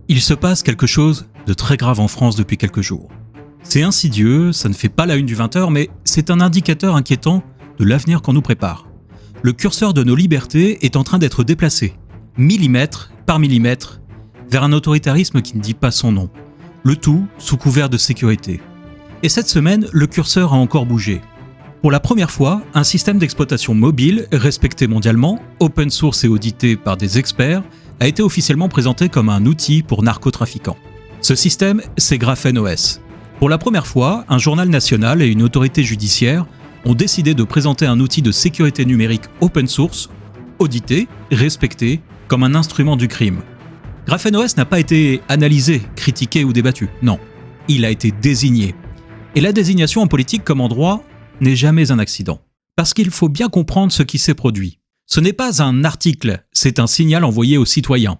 Il se passe quelque chose de très grave en France depuis quelques jours. C'est insidieux, ça ne fait pas la une du 20h, mais c'est un indicateur inquiétant de l'avenir qu'on nous prépare. Le curseur de nos libertés est en train d'être déplacé, millimètre par millimètre, vers un autoritarisme qui ne dit pas son nom. Le tout sous couvert de sécurité. Et cette semaine, le curseur a encore bougé. Pour la première fois, un système d'exploitation mobile, respecté mondialement, open source et audité par des experts, a été officiellement présenté comme un outil pour narcotrafiquants. Ce système, c'est GrapheneOS. Pour la première fois, un journal national et une autorité judiciaire ont décidé de présenter un outil de sécurité numérique open source, audité, respecté, comme un instrument du crime. GrapheneOS n'a pas été analysé, critiqué ou débattu, non. Il a été désigné. Et la désignation en politique comme en droit n'est jamais un accident. Parce qu'il faut bien comprendre ce qui s'est produit. Ce n'est pas un article, c'est un signal envoyé aux citoyens,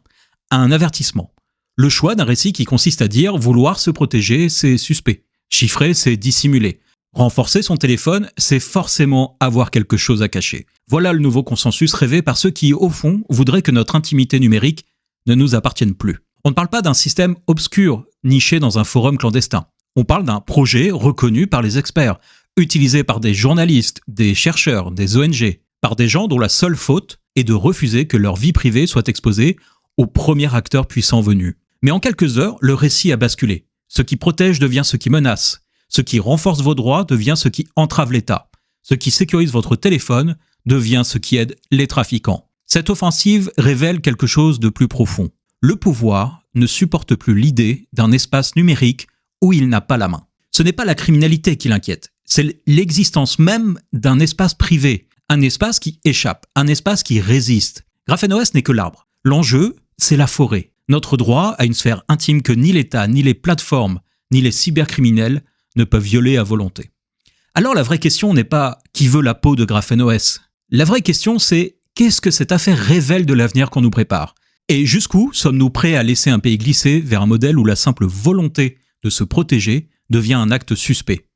un avertissement. Le choix d'un récit qui consiste à dire vouloir se protéger, c'est suspect. Chiffrer, c'est dissimuler. Renforcer son téléphone, c'est forcément avoir quelque chose à cacher. Voilà le nouveau consensus rêvé par ceux qui, au fond, voudraient que notre intimité numérique ne nous appartienne plus. On ne parle pas d'un système obscur, niché dans un forum clandestin. On parle d'un projet reconnu par les experts, utilisé par des journalistes, des chercheurs, des ONG, par des gens dont la seule faute est de refuser que leur vie privée soit exposée au premier acteur puissant venu. Mais en quelques heures, le récit a basculé. Ce qui protège devient ce qui menace. Ce qui renforce vos droits devient ce qui entrave l'État. Ce qui sécurise votre téléphone devient ce qui aide les trafiquants. Cette offensive révèle quelque chose de plus profond. Le pouvoir ne supporte plus l'idée d'un espace numérique où il n'a pas la main. Ce n'est pas la criminalité qui l'inquiète, c'est l'existence même d'un espace privé, un espace qui échappe, un espace qui résiste. GrapheneOS n'est que l'arbre. L'enjeu, c'est la forêt. Notre droit à une sphère intime que ni l'État, ni les plateformes, ni les cybercriminels ne peuvent violer à volonté. Alors la vraie question n'est pas qui veut la peau de GrapheneOS. La vraie question c'est qu'est-ce que cette affaire révèle de l'avenir qu'on nous prépare ? Et jusqu'où sommes-nous prêts à laisser un pays glisser vers un modèle où la simple volonté de se protéger devient un acte suspect ?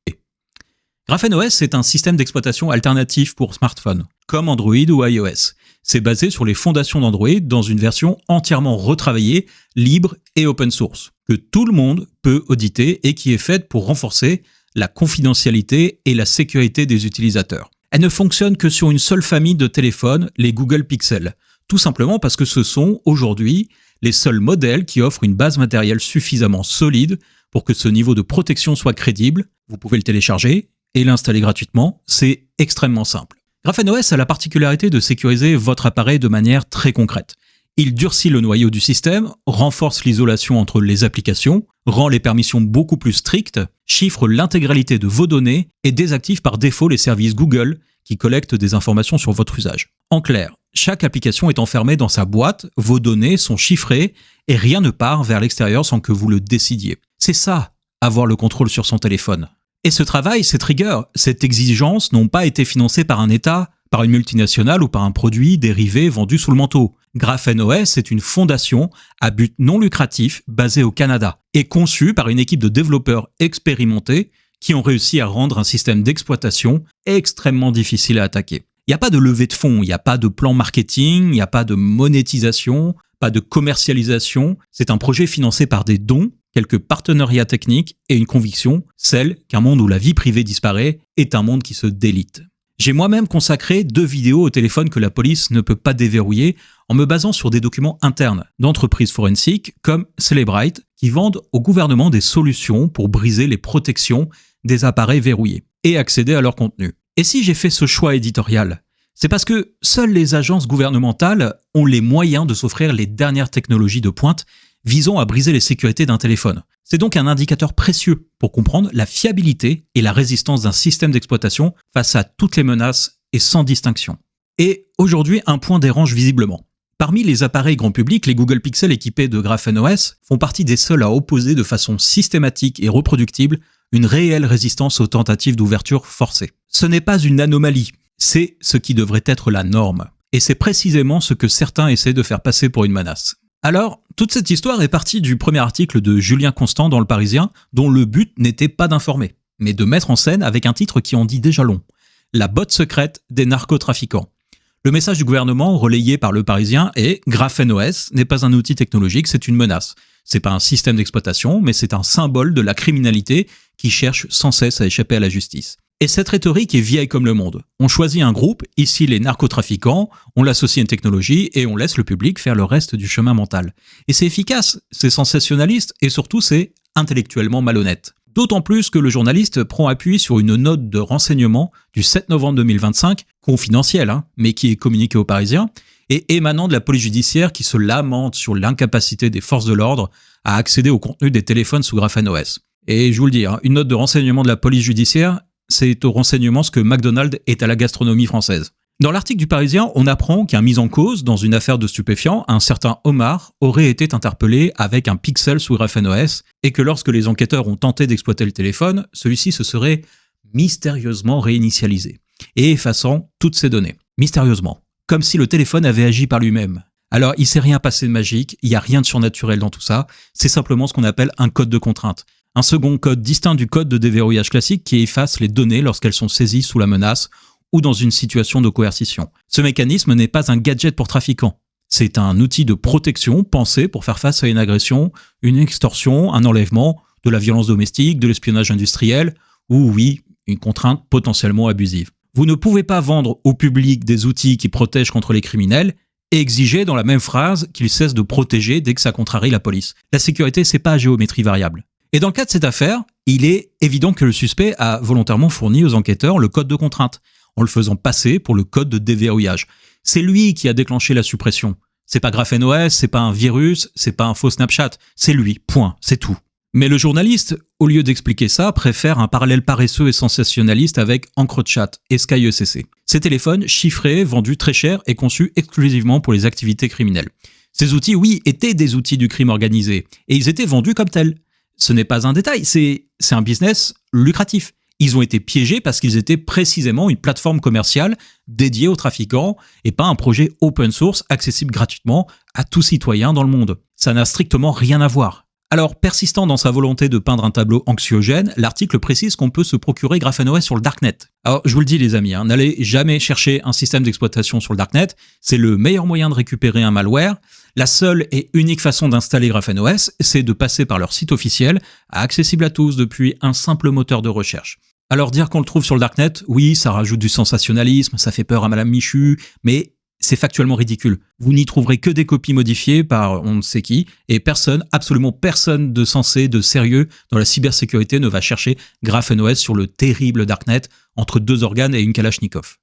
GrapheneOS est un système d'exploitation alternatif pour smartphone, comme Android ou iOS. C'est basé sur les fondations d'Android dans une version entièrement retravaillée, libre et open source, que tout le monde peut auditer et qui est faite pour renforcer la confidentialité et la sécurité des utilisateurs. Elle ne fonctionne que sur une seule famille de téléphones, les Google Pixel, tout simplement parce que ce sont, aujourd'hui, les seuls modèles qui offrent une base matérielle suffisamment solide pour que ce niveau de protection soit crédible. Vous pouvez le télécharger et l'installer gratuitement, c'est extrêmement simple. GrapheneOS a la particularité de sécuriser votre appareil de manière très concrète. Il durcit le noyau du système, renforce l'isolation entre les applications, rend les permissions beaucoup plus strictes, chiffre l'intégralité de vos données et désactive par défaut les services Google qui collectent des informations sur votre usage. En clair, chaque application est enfermée dans sa boîte, vos données sont chiffrées et rien ne part vers l'extérieur sans que vous le décidiez. C'est ça, avoir le contrôle sur son téléphone. Et ce travail, cette rigueur, cette exigence n'ont pas été financés par un État, par une multinationale ou par un produit dérivé vendu sous le manteau. GrapheneOS est une fondation à but non lucratif basée au Canada et conçue par une équipe de développeurs expérimentés qui ont réussi à rendre un système d'exploitation extrêmement difficile à attaquer. Il n'y a pas de levée de fonds, il n'y a pas de plan marketing, il n'y a pas de monétisation, pas de commercialisation. C'est un projet financé par des dons, quelques partenariats techniques et une conviction, celle qu'un monde où la vie privée disparaît est un monde qui se délite. J'ai moi-même consacré 2 vidéos au téléphone que la police ne peut pas déverrouiller en me basant sur des documents internes d'entreprises forensiques comme Cellebrite qui vendent au gouvernement des solutions pour briser les protections des appareils verrouillés et accéder à leur contenu. Et si j'ai fait ce choix éditorial ? C'est parce que seules les agences gouvernementales ont les moyens de s'offrir les dernières technologies de pointe visant à briser les sécurités d'un téléphone. C'est donc un indicateur précieux pour comprendre la fiabilité et la résistance d'un système d'exploitation face à toutes les menaces et sans distinction. Et aujourd'hui, un point dérange visiblement. Parmi les appareils grand public, les Google Pixel équipés de GrapheneOS font partie des seuls à opposer de façon systématique et reproductible une réelle résistance aux tentatives d'ouverture forcée. Ce n'est pas une anomalie, c'est ce qui devrait être la norme. Et c'est précisément ce que certains essaient de faire passer pour une menace. Alors, toute cette histoire est partie du premier article de Julien Constant dans Le Parisien, dont le but n'était pas d'informer, mais de mettre en scène avec un titre qui en dit déjà long. La botte secrète des narcotrafiquants. Le message du gouvernement relayé par Le Parisien est « GraphenOS n'est pas un outil technologique, c'est une menace. C'est pas un système d'exploitation, mais c'est un symbole de la criminalité qui cherche sans cesse à échapper à la justice. » Et cette rhétorique est vieille comme le monde. On choisit un groupe, ici les narcotrafiquants, on l'associe à une technologie et on laisse le public faire le reste du chemin mental. Et c'est efficace, c'est sensationnaliste et surtout c'est intellectuellement malhonnête. D'autant plus que le journaliste prend appui sur une note de renseignement du 7 novembre 2025, confidentielle, mais qui est communiquée aux Parisiens, et émanant de la police judiciaire qui se lamente sur l'incapacité des forces de l'ordre à accéder au contenu des téléphones sous GraphenOS. Et je vous le dis, une note de renseignement de la police judiciaire, c'est au renseignement ce que McDonald's est à la gastronomie française. Dans l'article du Parisien, on apprend qu'un mis en cause dans une affaire de stupéfiants, un certain Omar, aurait été interpellé avec un pixel sous GraphenOS et que lorsque les enquêteurs ont tenté d'exploiter le téléphone, celui-ci se serait mystérieusement réinitialisé et effaçant toutes ses données. Mystérieusement. Comme si le téléphone avait agi par lui-même. Alors, il s'est rien passé de magique, il n'y a rien de surnaturel dans tout ça, c'est simplement ce qu'on appelle un code de contrainte. Un second code distinct du code de déverrouillage classique qui efface les données lorsqu'elles sont saisies sous la menace ou dans une situation de coercition. Ce mécanisme n'est pas un gadget pour trafiquants. C'est un outil de protection pensé pour faire face à une agression, une extorsion, un enlèvement, de la violence domestique, de l'espionnage industriel ou, oui, une contrainte potentiellement abusive. Vous ne pouvez pas vendre au public des outils qui protègent contre les criminels et exiger dans la même phrase qu'ils cessent de protéger dès que ça contrarie la police. La sécurité, c'est pas à géométrie variable. Et dans le cas de cette affaire, il est évident que le suspect a volontairement fourni aux enquêteurs le code de contrainte, en le faisant passer pour le code de déverrouillage. C'est lui qui a déclenché la suppression. C'est pas GraphenOS, c'est pas un virus, c'est pas un faux Snapchat. C'est lui, point, c'est tout. Mais le journaliste, au lieu d'expliquer ça, préfère un parallèle paresseux et sensationnaliste avec EncreChat et SkyECC. Ces téléphones chiffrés, vendus très cher et conçus exclusivement pour les activités criminelles. Ces outils, oui, étaient des outils du crime organisé, et ils étaient vendus comme tels. Ce n'est pas un détail, c'est un business lucratif. Ils ont été piégés parce qu'ils étaient précisément une plateforme commerciale dédiée aux trafiquants et pas un projet open source accessible gratuitement à tout citoyen dans le monde. Ça n'a strictement rien à voir. Alors, persistant dans sa volonté de peindre un tableau anxiogène, l'article précise qu'on peut se procurer GraphenOS sur le Darknet. Alors, je vous le dis les amis, n'allez jamais chercher un système d'exploitation sur le Darknet, c'est le meilleur moyen de récupérer un malware. La seule et unique façon d'installer GraphenOS, c'est de passer par leur site officiel, accessible à tous depuis un simple moteur de recherche. Alors dire qu'on le trouve sur le Darknet, oui, ça rajoute du sensationnalisme, ça fait peur à Madame Michu, mais c'est factuellement ridicule. Vous n'y trouverez que des copies modifiées par on ne sait qui, et personne, absolument personne de sensé, de sérieux dans la cybersécurité ne va chercher GraphenOS sur le terrible Darknet entre deux organes et une Kalachnikov.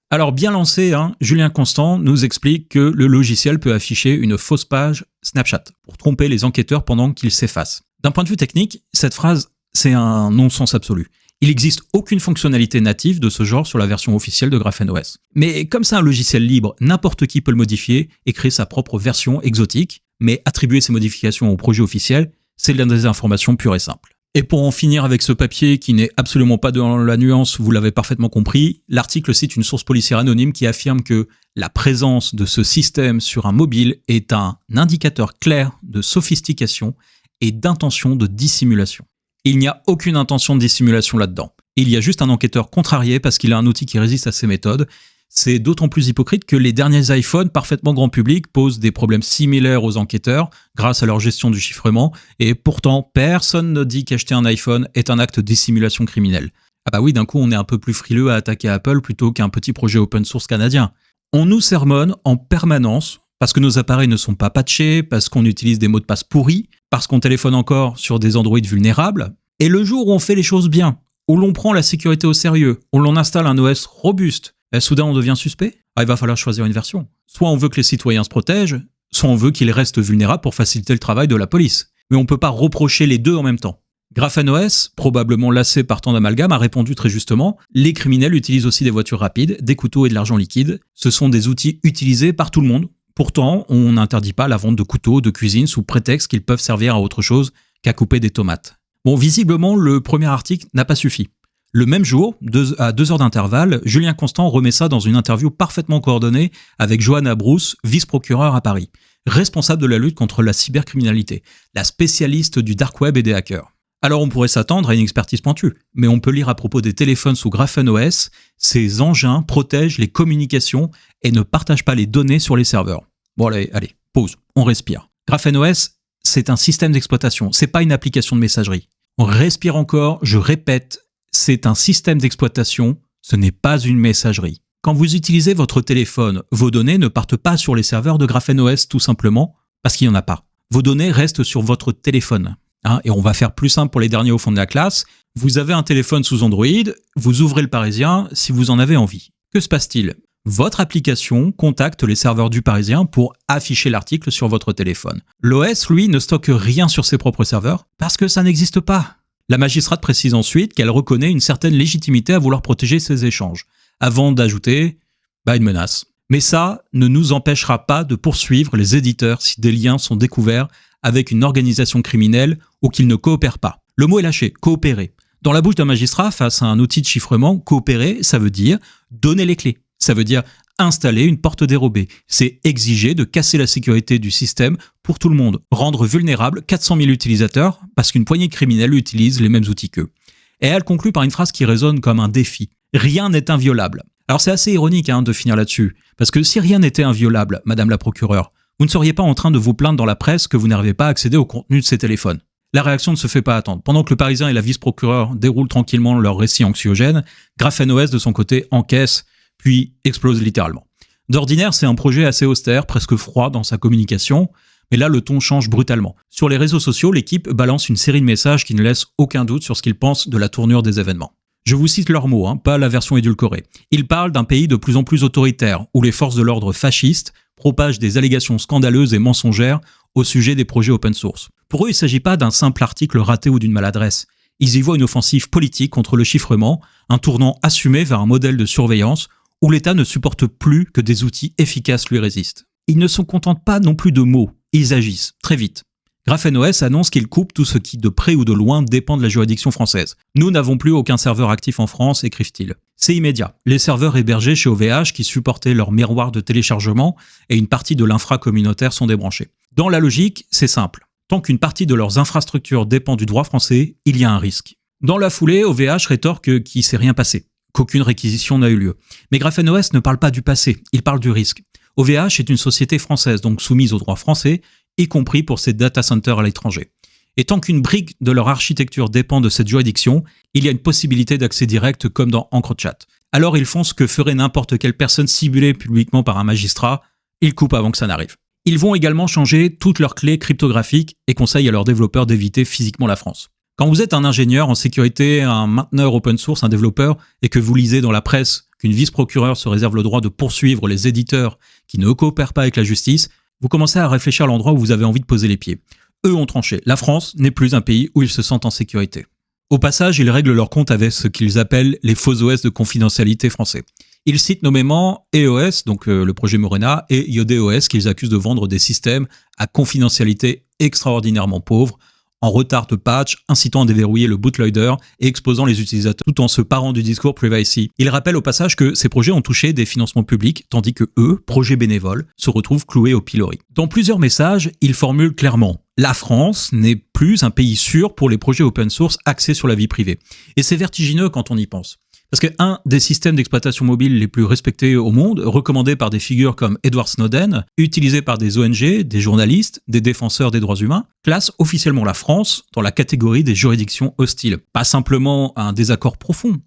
Alors bien lancé, Julien Constant nous explique que le logiciel peut afficher une fausse page Snapchat pour tromper les enquêteurs pendant qu'ils s'effacent. D'un point de vue technique, cette phrase, c'est un non-sens absolu. Il n'existe aucune fonctionnalité native de ce genre sur la version officielle de GraphenOS. Mais comme c'est un logiciel libre, n'importe qui peut le modifier et créer sa propre version exotique, mais attribuer ces modifications au projet officiel, c'est de la désinformation pure et simple. Et pour en finir avec ce papier qui n'est absolument pas dans la nuance, vous l'avez parfaitement compris, l'article cite une source policière anonyme qui affirme que la présence de ce système sur un mobile est un indicateur clair de sophistication et d'intention de dissimulation. Il n'y a aucune intention de dissimulation là-dedans. Il y a juste un enquêteur contrarié parce qu'il a un outil qui résiste à ces méthodes. C'est d'autant plus hypocrite que les derniers iPhones parfaitement grand public posent des problèmes similaires aux enquêteurs grâce à leur gestion du chiffrement et pourtant personne ne dit qu'acheter un iPhone est un acte de dissimulation criminelle. Ah bah oui, d'un coup on est un peu plus frileux à attaquer Apple plutôt qu'un petit projet open source canadien. On nous sermonne en permanence parce que nos appareils ne sont pas patchés, parce qu'on utilise des mots de passe pourris, parce qu'on téléphone encore sur des Android vulnérables. Et le jour où on fait les choses bien, où l'on prend la sécurité au sérieux, où l'on installe un OS robuste, soudain on devient suspect. Il va falloir choisir une version. Soit on veut que les citoyens se protègent, soit on veut qu'ils restent vulnérables pour faciliter le travail de la police. Mais on ne peut pas reprocher les deux en même temps. GraphenOS, probablement lassé par tant d'amalgame, a répondu très justement « Les criminels utilisent aussi des voitures rapides, des couteaux et de l'argent liquide. Ce sont des outils utilisés par tout le monde. Pourtant, on n'interdit pas la vente de couteaux de cuisine sous prétexte qu'ils peuvent servir à autre chose qu'à couper des tomates. » Bon, visiblement, le premier article n'a pas suffi. Le même jour, à 2 heures d'intervalle, Julien Constant remet ça dans une interview parfaitement coordonnée avec Johanna Brousse, vice-procureure à Paris, responsable de la lutte contre la cybercriminalité, la spécialiste du dark web et des hackers. Alors on pourrait s'attendre à une expertise pointue, mais on peut lire à propos des téléphones sous GrapheneOS, ces engins protègent les communications et ne partagent pas les données sur les serveurs. Bon allez, pause, on respire. GrapheneOS, c'est un système d'exploitation, c'est pas une application de messagerie. On respire encore, je répète, c'est un système d'exploitation, ce n'est pas une messagerie. Quand vous utilisez votre téléphone, vos données ne partent pas sur les serveurs de GrapheneOS tout simplement parce qu'il n'y en a pas. Vos données restent sur votre téléphone. Et on va faire plus simple pour les derniers au fond de la classe. Vous avez un téléphone sous Android, vous ouvrez le Parisien si vous en avez envie. Que se passe-t-il ? Votre application contacte les serveurs du Parisien pour afficher l'article sur votre téléphone. L'OS, lui, ne stocke rien sur ses propres serveurs parce que ça n'existe pas. La magistrate précise ensuite qu'elle reconnaît une certaine légitimité à vouloir protéger ces échanges, avant d'ajouter une menace. Mais ça ne nous empêchera pas de poursuivre les éditeurs si des liens sont découverts avec une organisation criminelle ou qu'ils ne coopèrent pas. Le mot est lâché, coopérer. Dans la bouche d'un magistrat, face à un outil de chiffrement, coopérer, ça veut dire donner les clés. Ça veut dire installer une porte dérobée. C'est exiger de casser la sécurité du système pour tout le monde. Rendre vulnérable 400 000 utilisateurs parce qu'une poignée de criminels utilise les mêmes outils qu'eux. Et elle conclut par une phrase qui résonne comme un défi. Rien n'est inviolable. Alors c'est assez ironique de finir là-dessus. Parce que si rien n'était inviolable, Madame la procureure, vous ne seriez pas en train de vous plaindre dans la presse que vous n'arrivez pas à accéder au contenu de ces téléphones. La réaction ne se fait pas attendre. Pendant que le Parisien et la vice-procureure déroulent tranquillement leur récit anxiogène, GrapheneOS de son côté encaisse, puis explose littéralement. D'ordinaire, c'est un projet assez austère, presque froid dans sa communication, mais là le ton change brutalement. Sur les réseaux sociaux, l'équipe balance une série de messages qui ne laissent aucun doute sur ce qu'ils pensent de la tournure des événements. Je vous cite leurs mots, pas la version édulcorée. Ils parlent d'un pays de plus en plus autoritaire, où les forces de l'ordre fascistes propagent des allégations scandaleuses et mensongères au sujet des projets open source. Pour eux, il ne s'agit pas d'un simple article raté ou d'une maladresse. Ils y voient une offensive politique contre le chiffrement, un tournant assumé vers un modèle de surveillance où l'État ne supporte plus que des outils efficaces lui résistent. Ils ne se contentent pas non plus de mots, ils agissent, très vite. GrapheneOS annonce qu'il coupe tout ce qui, de près ou de loin, dépend de la juridiction française. Nous n'avons plus aucun serveur actif en France, écrivent-ils. C'est immédiat. Les serveurs hébergés chez OVH qui supportaient leur miroir de téléchargement et une partie de l'infra communautaire sont débranchés. Dans la logique, c'est simple. Tant qu'une partie de leurs infrastructures dépend du droit français, il y a un risque. Dans la foulée, OVH rétorque qu'il ne s'est rien passé, qu'aucune réquisition n'a eu lieu. Mais GrapheneOS ne parle pas du passé, il parle du risque. OVH est une société française, donc soumise au droit français, y compris pour ses data centers à l'étranger. Et tant qu'une brique de leur architecture dépend de cette juridiction, il y a une possibilité d'accès direct comme dans EncroChat. Alors ils font ce que ferait n'importe quelle personne ciblée publiquement par un magistrat, ils coupent avant que ça n'arrive. Ils vont également changer toutes leurs clés cryptographiques et conseillent à leurs développeurs d'éviter physiquement la France. Quand vous êtes un ingénieur en sécurité, un mainteneur open source, un développeur, et que vous lisez dans la presse qu'une vice-procureure se réserve le droit de poursuivre les éditeurs qui ne coopèrent pas avec la justice, vous commencez à réfléchir à l'endroit où vous avez envie de poser les pieds. Eux ont tranché. La France n'est plus un pays où ils se sentent en sécurité. Au passage, ils règlent leur compte avec ce qu'ils appellent les faux OS de confidentialité français. Ils citent nommément EOS, donc le projet Morena, et YodeOS qu'ils accusent de vendre des systèmes à confidentialité extraordinairement pauvre, en retard de patch, incitant à déverrouiller le bootloader et exposant les utilisateurs tout en se parant du discours privacy. Il rappelle au passage que ces projets ont touché des financements publics, tandis que eux, projets bénévoles, se retrouvent cloués au pilori. Dans plusieurs messages, ils formulent clairement « La France n'est plus un pays sûr pour les projets open source axés sur la vie privée ». Et c'est vertigineux quand on y pense. Parce qu'un des systèmes d'exploitation mobile les plus respectés au monde, recommandé par des figures comme Edward Snowden, utilisé par des ONG, des journalistes, des défenseurs des droits humains, classe officiellement la France dans la catégorie des juridictions hostiles. Pas simplement un désaccord profond,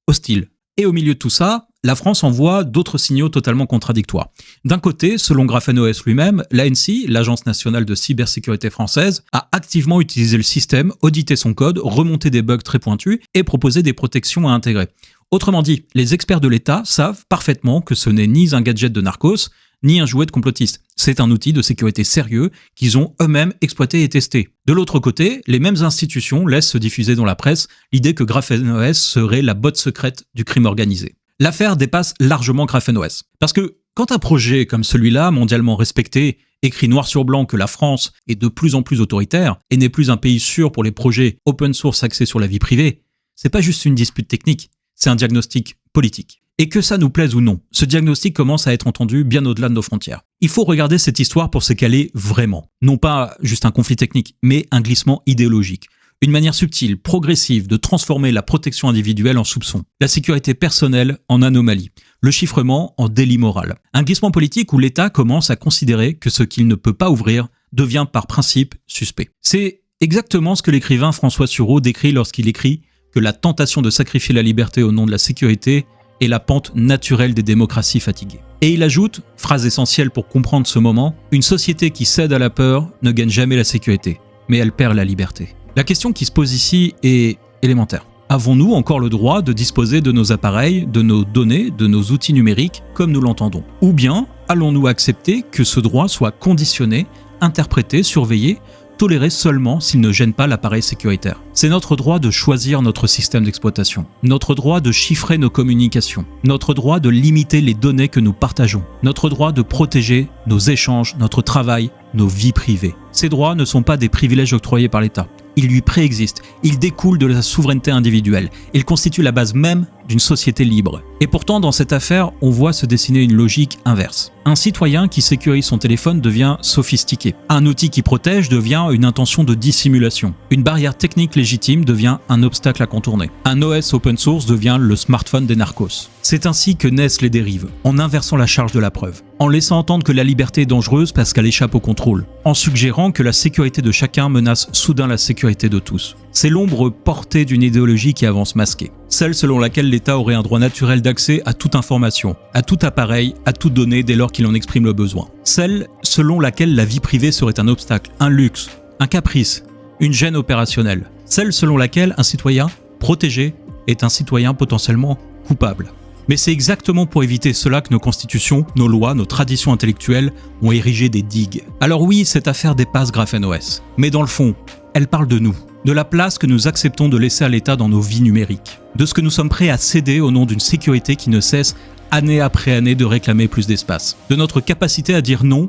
hostile. Et au milieu de tout ça, la France envoie d'autres signaux totalement contradictoires. D'un côté, selon GrapheneOS lui-même, l'ANSI, l'Agence nationale de cybersécurité française, a activement utilisé le système, audité son code, remonté des bugs très pointus et proposé des protections à intégrer. Autrement dit, les experts de l'État savent parfaitement que ce n'est ni un gadget de narcos, ni un jouet de complotiste. C'est un outil de sécurité sérieux qu'ils ont eux-mêmes exploité et testé. De l'autre côté, les mêmes institutions laissent se diffuser dans la presse l'idée que GrapheneOS serait la botte secrète du crime organisé. L'affaire dépasse largement GrapheneOS. Parce que quand un projet comme celui-là, mondialement respecté, écrit noir sur blanc que la France est de plus en plus autoritaire et n'est plus un pays sûr pour les projets open source axés sur la vie privée, c'est pas juste une dispute technique, c'est un diagnostic politique. Et que ça nous plaise ou non, ce diagnostic commence à être entendu bien au-delà de nos frontières. Il faut regarder cette histoire pour ce qu'elle est vraiment. Non pas juste un conflit technique, mais un glissement idéologique. Une manière subtile, progressive de transformer la protection individuelle en soupçon, la sécurité personnelle en anomalie, le chiffrement en délit moral. Un glissement politique où l'État commence à considérer que ce qu'il ne peut pas ouvrir devient par principe suspect. C'est exactement ce que l'écrivain François Sureau décrit lorsqu'il écrit que la tentation de sacrifier la liberté au nom de la sécurité est la pente naturelle des démocraties fatiguées. Et il ajoute, phrase essentielle pour comprendre ce moment, une société qui cède à la peur ne gagne jamais la sécurité, mais elle perd la liberté. La question qui se pose ici est élémentaire. Avons-nous encore le droit de disposer de nos appareils, de nos données, de nos outils numériques comme nous l'entendons? Ou bien allons-nous accepter que ce droit soit conditionné, interprété, surveillé, toléré seulement s'il ne gêne pas l'appareil sécuritaire? C'est notre droit de choisir notre système d'exploitation, notre droit de chiffrer nos communications, notre droit de limiter les données que nous partageons, notre droit de protéger nos échanges, notre travail, nos vies privées. Ces droits ne sont pas des privilèges octroyés par l'État. Ils lui préexistent, ils découlent de la souveraineté individuelle, ils constituent la base même d'une société libre. Et pourtant, dans cette affaire, on voit se dessiner une logique inverse. Un citoyen qui sécurise son téléphone devient sophistiqué. Un outil qui protège devient une intention de dissimulation. Une barrière technique légitime devient un obstacle à contourner. Un OS open source devient le smartphone des narcos. C'est ainsi que naissent les dérives, en inversant la charge de la preuve, en laissant entendre que la liberté est dangereuse parce qu'elle échappe au contrôle, en suggérant que la sécurité de chacun menace soudain la sécurité de tous. C'est l'ombre portée d'une idéologie qui avance masquée, celle selon laquelle l'État aurait un droit naturel d'accès à toute information, à tout appareil, à toute donnée dès lors qu'il en exprime le besoin. Celle selon laquelle la vie privée serait un obstacle, un luxe, un caprice, une gêne opérationnelle. Celle selon laquelle un citoyen protégé est un citoyen potentiellement coupable. Mais c'est exactement pour éviter cela que nos constitutions, nos lois, nos traditions intellectuelles ont érigé des digues. Alors oui, cette affaire dépasse GraphenOS. Mais dans le fond, elle parle de nous, de la place que nous acceptons de laisser à l'État dans nos vies numériques, de ce que nous sommes prêts à céder au nom d'une sécurité qui ne cesse, année après année, de réclamer plus d'espace, de notre capacité à dire non,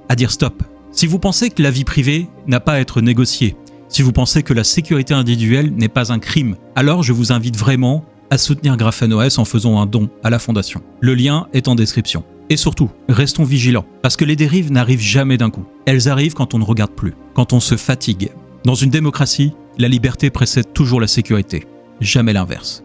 à dire stop. Si vous pensez que la vie privée n'a pas à être négociée, si vous pensez que la sécurité individuelle n'est pas un crime, alors je vous invite vraiment à soutenir GraphenOS en faisant un don à la fondation. Le lien est en description. Et surtout, restons vigilants, parce que les dérives n'arrivent jamais d'un coup. Elles arrivent quand on ne regarde plus, quand on se fatigue. Dans une démocratie, la liberté précède toujours la sécurité, jamais l'inverse.